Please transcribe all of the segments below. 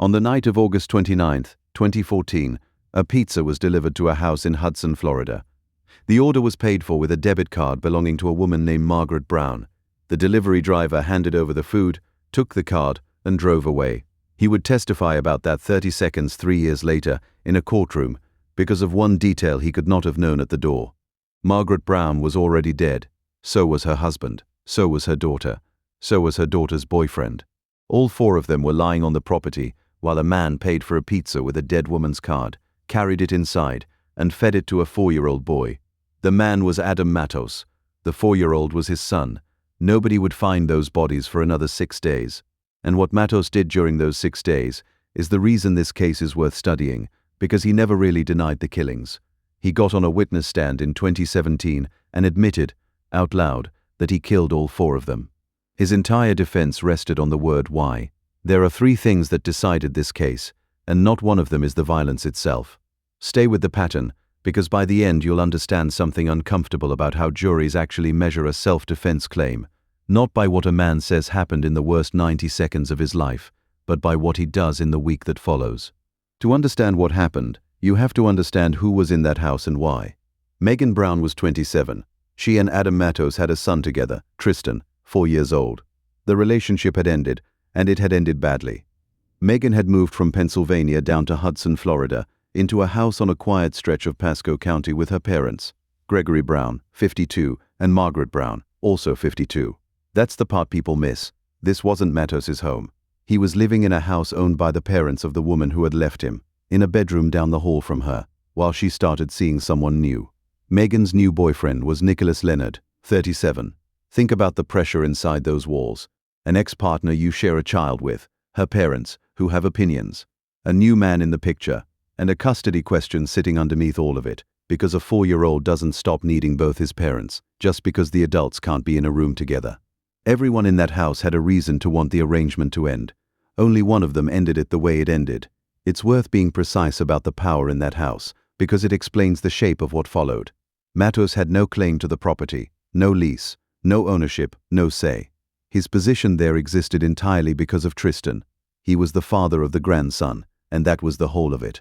On the night of August 29, 2014, a pizza was delivered to a house in Hudson, Florida. The order was paid for with a debit card belonging to a woman named Margaret Brown. The delivery driver handed over the food, took the card, and drove away. He would testify about that 30 seconds 3 years later in a courtroom because of one detail he could not have known at the door. Margaret Brown was already dead. So was her husband. So was her daughter. So was her daughter's boyfriend. All four of them were lying on the property while a man paid for a pizza with a dead woman's card, carried it inside, and fed it to a 4-year-old boy. The man was Adam Matos. The 4-year-old was his son. Nobody would find those bodies for another 6 days. And what Matos did during those 6 days is the reason this case is worth studying, because he never really denied the killings. He got on a witness stand in 2017 and admitted, out loud, that he killed all four of them. His entire defense rested on the word why. There are 3 things that decided this case, and not one of them is the violence itself. Stay with the pattern, because by the end you'll understand something uncomfortable about how juries actually measure a self-defense claim, not by what a man says happened in the worst 90 seconds of his life, but by what he does in the week that follows. To understand what happened, you have to understand who was in that house and why. Megan Brown was 27. She and Adam Matos had a son together, Tristan, 4 years old. The relationship had ended, and it had ended badly. Megan had moved from Pennsylvania down to Hudson, Florida, into a house on a quiet stretch of Pasco County with her parents, Gregory Brown, 52, and Margaret Brown, also 52. That's the part people miss. This wasn't Matos's home. He was living in a house owned by the parents of the woman who had left him, in a bedroom down the hall from her, while she started seeing someone new. Megan's new boyfriend was Nicholas Leonard, 37. Think about the pressure inside those walls. An ex-partner you share a child with, her parents, who have opinions, a new man in the picture, and a custody question sitting underneath all of it, because a 4-year-old doesn't stop needing both his parents, just because the adults can't be in a room together. Everyone in that house had a reason to want the arrangement to end. Only one of them ended it the way it ended. It's worth being precise about the power in that house, because it explains the shape of what followed. Matos had no claim to the property, no lease, no ownership, no say. His position there existed entirely because of Tristan. He was the father of the grandson, and that was the whole of it.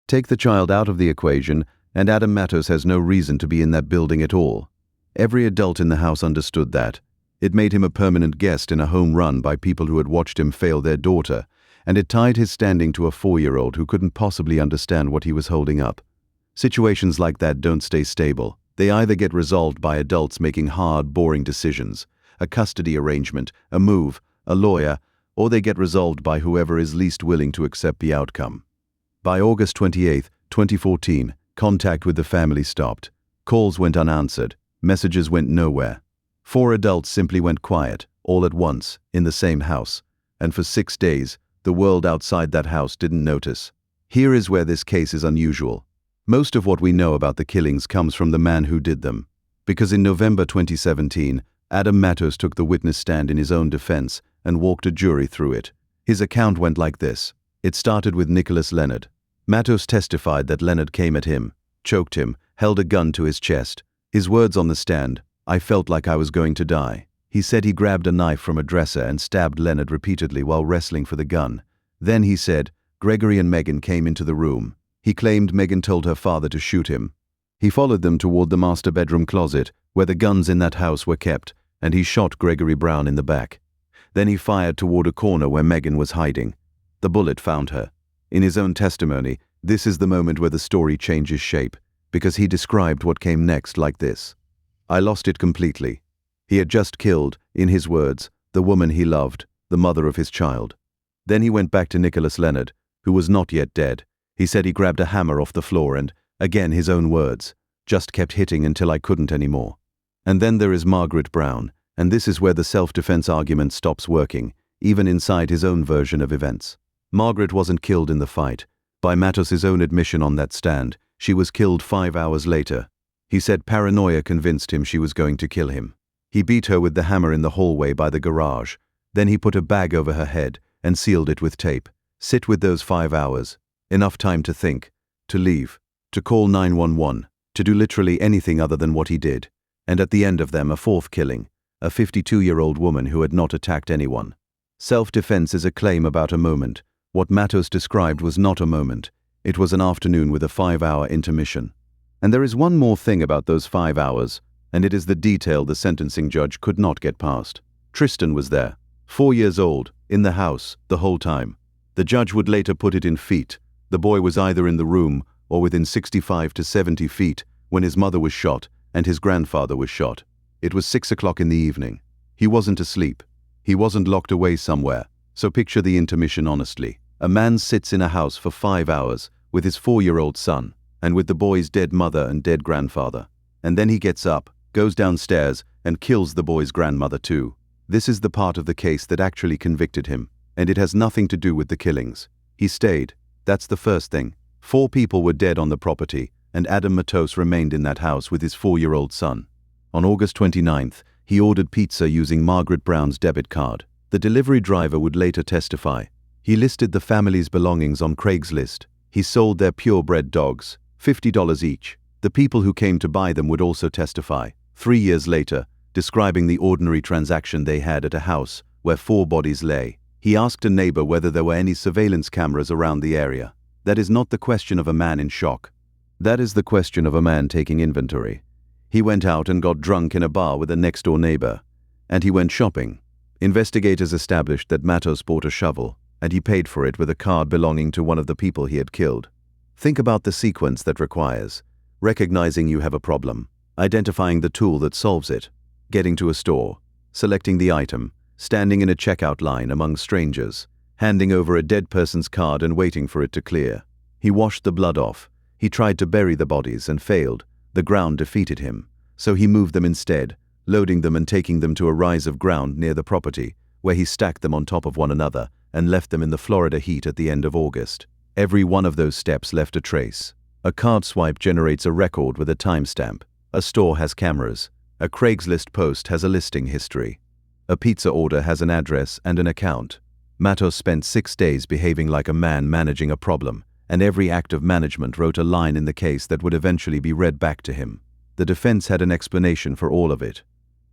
Take the child out of the equation, and Adam Matos has no reason to be in that building at all. Every adult in the house understood that. It made him a permanent guest in a home run by people who had watched him fail their daughter, and it tied his standing to a 4-year-old who couldn't possibly understand what he was holding up. Situations like that don't stay stable. They either get resolved by adults making hard, boring decisions, a custody arrangement, a move, a lawyer, or they get resolved by whoever is least willing to accept the outcome. By August 28, 2014, contact with the family stopped. Calls went unanswered. Messages went nowhere. 4 adults simply went quiet, all at once, in the same house. And for 6 days, the world outside that house didn't notice. Here is where this case is unusual. Most of what we know about the killings comes from the man who did them. Because in November 2017, Adam Matos took the witness stand in his own defense and walked a jury through it. His account went like this. It started with Nicholas Leonard. Matos testified that Leonard came at him, choked him, held a gun to his chest. His words on the stand, "I felt like I was going to die." He said he grabbed a knife from a dresser and stabbed Leonard repeatedly while wrestling for the gun. Then he said, Gregory and Megan came into the room. He claimed Megan told her father to shoot him. He followed them toward the master bedroom closet, where the guns in that house were kept, and he shot Gregory Brown in the back. Then he fired toward a corner where Megan was hiding. The bullet found her. In his own testimony, this is the moment where the story changes shape, because he described what came next like this. "I lost it completely. He had just killed, in his words, the woman he loved, the mother of his child." Then he went back to Nicholas Leonard, who was not yet dead. He said he grabbed a hammer off the floor and, again his own words, "just kept hitting until I couldn't anymore." And then there is Margaret Brown, and this is where the self-defense argument stops working, even inside his own version of events. Margaret wasn't killed in the fight. By Matos's own admission on that stand, she was killed 5 hours later. He said paranoia convinced him she was going to kill him. He beat her with the hammer in the hallway by the garage. Then he put a bag over her head and sealed it with tape. Sit with those 5 hours. Enough time to think, to leave, to call 911, to do literally anything other than what he did. And at the end of them, a 4th killing, a 52-year-old woman who had not attacked anyone. Self-defense is a claim about a moment, What Matos described was not a moment. It was an afternoon with a 5-hour intermission. And there is one more thing about those 5 hours, and it is the detail the sentencing judge could not get past. Tristan was there, 4 years old, in the house, the whole time. The judge would later put it in feet. The boy was either in the room or within 65 to 70 feet when his mother was shot and his grandfather was shot. It was 6 o'clock in the evening. He wasn't asleep. He wasn't locked away somewhere. So picture the intermission honestly. A man sits in a house for 5 hours with his 4-year-old son and with the boy's dead mother and dead grandfather. And then he gets up, goes downstairs, and kills the boy's grandmother too. This is the part of the case that actually convicted him, and it has nothing to do with the killings. He stayed. That's the first thing. 4 people were dead on the property, and Adam Matos remained in that house with his 4-year-old son. On August 29th, he ordered pizza using Margaret Brown's debit card. The delivery driver would later testify. He listed the family's belongings on Craigslist. He sold their purebred dogs, $50 each. The people who came to buy them would also testify, 3 years later, describing the ordinary transaction they had at a house where 4 bodies lay. He asked a neighbor whether there were any surveillance cameras around the area. That is not the question of a man in shock. That is the question of a man taking inventory. He went out and got drunk in a bar with a next-door neighbor. And he went shopping. Investigators established that Matos bought a shovel, and he paid for it with a card belonging to one of the people he had killed. Think about the sequence that requires recognizing you have a problem, identifying the tool that solves it, getting to a store, selecting the item, standing in a checkout line among strangers, handing over a dead person's card and waiting for it to clear. He washed the blood off. He tried to bury the bodies and failed. The ground defeated him, so he moved them instead, loading them and taking them to a rise of ground near the property, where he stacked them on top of one another and left them in the Florida heat at the end of August. Every one of those steps left a trace. A card swipe generates a record with a timestamp. A store has cameras. A Craigslist post has a listing history. A pizza order has an address and an account. Matos spent 6 days behaving like a man managing a problem, and every act of management wrote a line in the case that would eventually be read back to him. The defense had an explanation for all of it.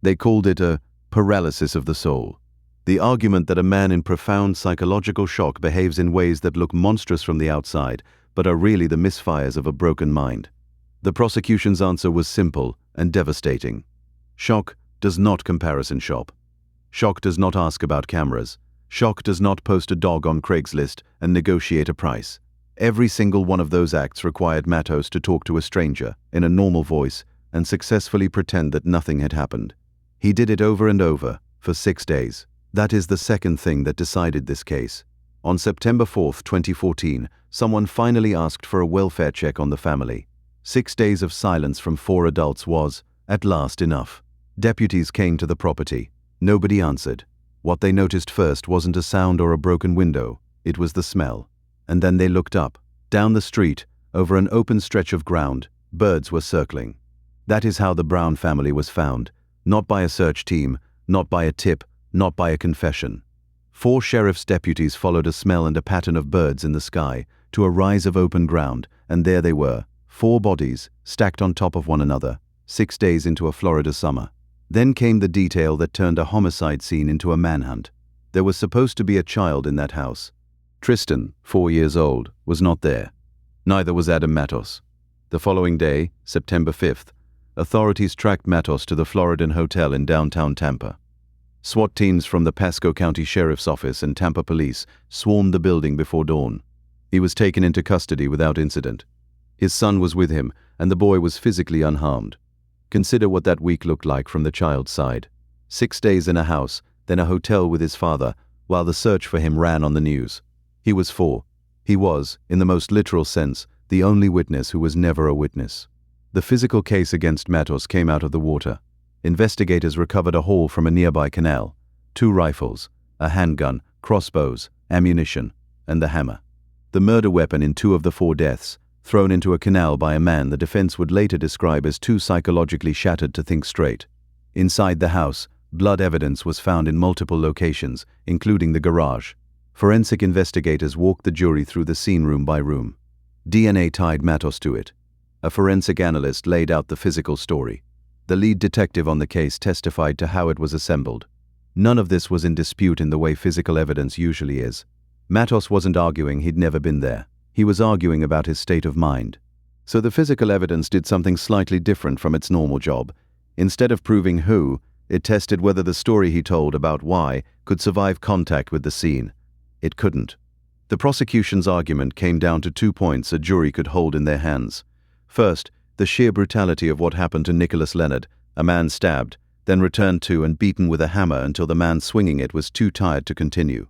They called it a paralysis of the soul. The argument that a man in profound psychological shock behaves in ways that look monstrous from the outside, but are really the misfires of a broken mind. The prosecution's answer was simple and devastating. Shock does not comparison shop. Shock does not ask about cameras. Shock does not post a dog on Craigslist and negotiate a price. Every single one of those acts required Matos to talk to a stranger in a normal voice and successfully pretend that nothing had happened. He did it over and over for 6 days. That is the second thing that decided this case. On September 4, 2014, someone finally asked for a welfare check on the family. 6 days of silence from 4 adults was, at last, enough. Deputies came to the property. Nobody answered. What they noticed first wasn't a sound or a broken window. It was the smell. And then they looked up. Down the street, over an open stretch of ground, birds were circling. That is how the Brown family was found. Not by a search team, not by a tip, not by a confession. 4 sheriff's deputies followed a smell and a pattern of birds in the sky to a rise of open ground, and there they were, 4 bodies stacked on top of one another, 6 days into a Florida summer. Then came the detail that turned a homicide scene into a manhunt. There was supposed to be a child in that house. Tristan, 4 years old, was not there. Neither was Adam Matos. The following day, September 5th, authorities tracked Matos to the Floridan Hotel in downtown Tampa. SWAT teams from the Pasco County Sheriff's Office and Tampa Police swarmed the building before dawn. He was taken into custody without incident. His son was with him, and the boy was physically unharmed. Consider what that week looked like from the child's side. 6 days in a house, then a hotel with his father, while the search for him ran on the news. He was 4. He was, in the most literal sense, the only witness who was never a witness. The physical case against Matos came out of the water. Investigators recovered a haul from a nearby canal, 2 rifles, a handgun, crossbows, ammunition, and the hammer. The murder weapon in 2 of the 4 deaths, thrown into a canal by a man the defense would later describe as too psychologically shattered to think straight. Inside the house, blood evidence was found in multiple locations, including the garage. Forensic investigators walked the jury through the scene room by room. DNA tied Matos to it. A forensic analyst laid out the physical story. The lead detective on the case testified to how it was assembled. None of this was in dispute in the way physical evidence usually is. Matos wasn't arguing he'd never been there. He was arguing about his state of mind. So the physical evidence did something slightly different from its normal job. Instead of proving who, it tested whether the story he told about why could survive contact with the scene. It couldn't. The prosecution's argument came down to 2 points a jury could hold in their hands. First, the sheer brutality of what happened to Nicholas Leonard, a man stabbed, then returned to and beaten with a hammer until the man swinging it was too tired to continue.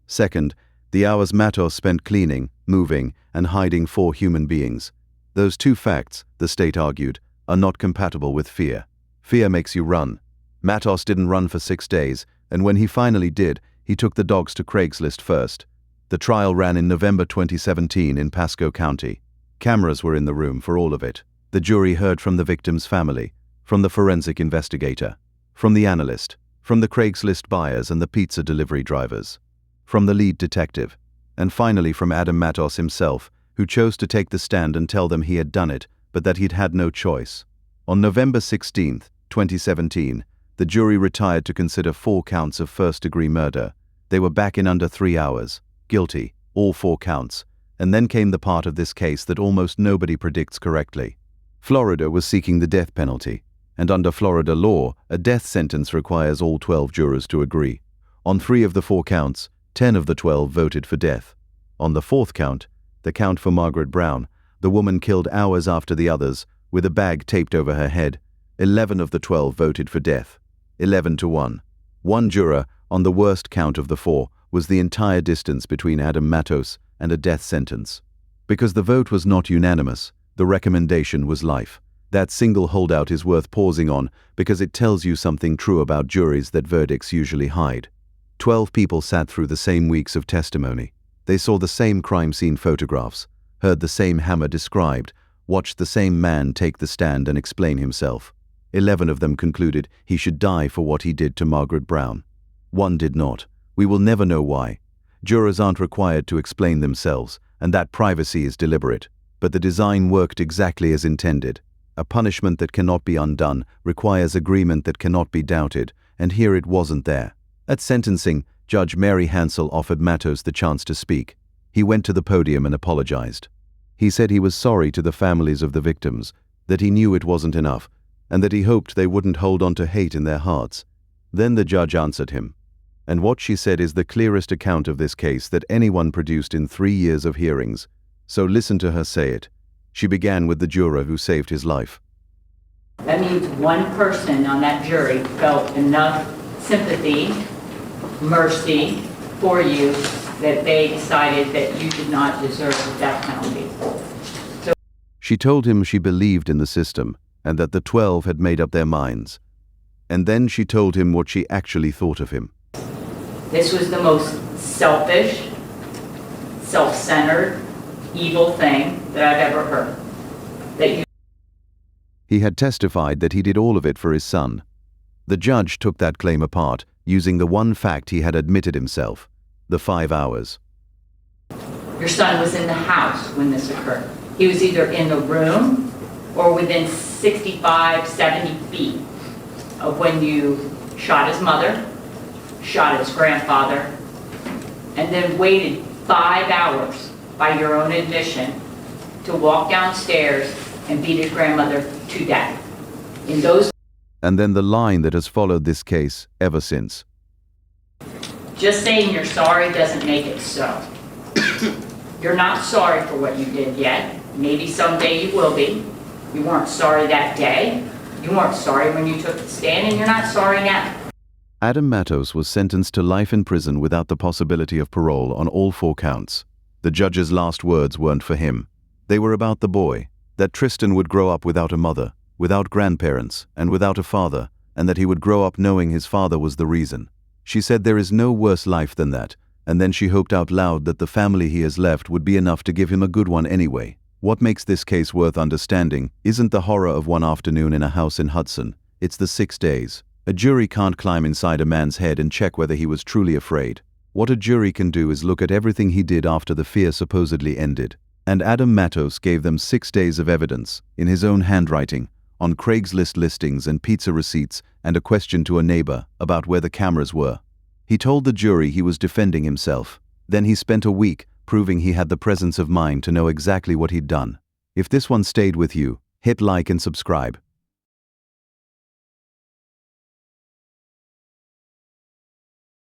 Second, the hours Matos spent cleaning, moving, and hiding 4 human beings. Those 2 facts, the state argued, are not compatible with fear. Fear makes you run. Matos didn't run for 6 days, and when he finally did, he took the dogs to Craigslist first. The trial ran in November 2017 in Pasco County. Cameras were in the room for all of it. The jury heard from the victim's family, from the forensic investigator, from the analyst, from the Craigslist buyers and the pizza delivery drivers, from the lead detective, and finally from Adam Matos himself, who chose to take the stand and tell them he had done it, but that he'd had no choice. On November 16, 2017, the jury retired to consider 4 counts of first-degree murder. They were back in under 3 hours. Guilty, all 4 counts. And then came the part of this case that almost nobody predicts correctly. Florida was seeking the death penalty, and under Florida law, a death sentence requires all 12 jurors to agree. On 3 of the 4 counts, 10 of the 12 voted for death. On the 4th count, the count for Margaret Brown, the woman killed hours after the others, with a bag taped over her head, 11 of the 12 voted for death. 11-1. One juror, on the worst count of the 4, was the entire distance between Adam Matos and a death sentence. Because the vote was not unanimous, the recommendation was life. That single holdout is worth pausing on because it tells you something true about juries that verdicts usually hide. 12 people sat through the same weeks of testimony. They saw the same crime scene photographs, heard the same hammer described, watched the same man take the stand and explain himself. 11 of them concluded he should die for what he did to Margaret Brown. 1 did not. We will never know why. Jurors aren't required to explain themselves, and that privacy is deliberate. But the design worked exactly as intended. A punishment that cannot be undone requires agreement that cannot be doubted, and here it wasn't there. At sentencing, Judge Mary Hansel offered Matos the chance to speak. He went to the podium and apologized. He said he was sorry to the families of the victims, that he knew it wasn't enough, and that he hoped they wouldn't hold on to hate in their hearts. Then the judge answered him. And what she said is the clearest account of this case that anyone produced in 3 years of hearings. So listen to her say it. She began with the juror who saved his life. That means one person on that jury felt enough sympathy, mercy for you that they decided that you did not deserve the death penalty. She told him she believed in the system and that the 12 had made up their minds. And then she told him what she actually thought of him. This was the most selfish, self-centered, evil thing that I've ever heard. He had testified that he did all of it for his son. The judge took that claim apart, using the one fact he had admitted himself, the 5 hours. Your son was in the house when this occurred. He was either in the room or within 65, 70 feet of when you shot his mother, shot his grandfather, and then waited 5 hours, by your own admission, to walk downstairs and beat his grandmother to death. And then the line that has followed this case ever since. Just saying you're sorry doesn't make it so. You're not sorry for what you did yet. Maybe someday you will be. You weren't sorry that day. You weren't sorry when you took the stand, and you're not sorry now. Adam Matos was sentenced to life in prison without the possibility of parole on all 4 counts. The judge's last words weren't for him. They were about the boy, that Tristan would grow up without a mother, without grandparents, and without a father, and that he would grow up knowing his father was the reason. She said there is no worse life than that, and then she hoped out loud that the family he has left would be enough to give him a good one anyway. What makes this case worth understanding isn't the horror of one afternoon in a house in Hudson, it's the 6 days. A jury can't climb inside a man's head and check whether he was truly afraid. What a jury can do is look at everything he did after the fear supposedly ended. And Adam Matos gave them 6 days of evidence, in his own handwriting, on Craigslist listings and pizza receipts and a question to a neighbor about where the cameras were. He told the jury he was defending himself. Then he spent a week proving he had the presence of mind to know exactly what he'd done. If this one stayed with you, hit like and subscribe.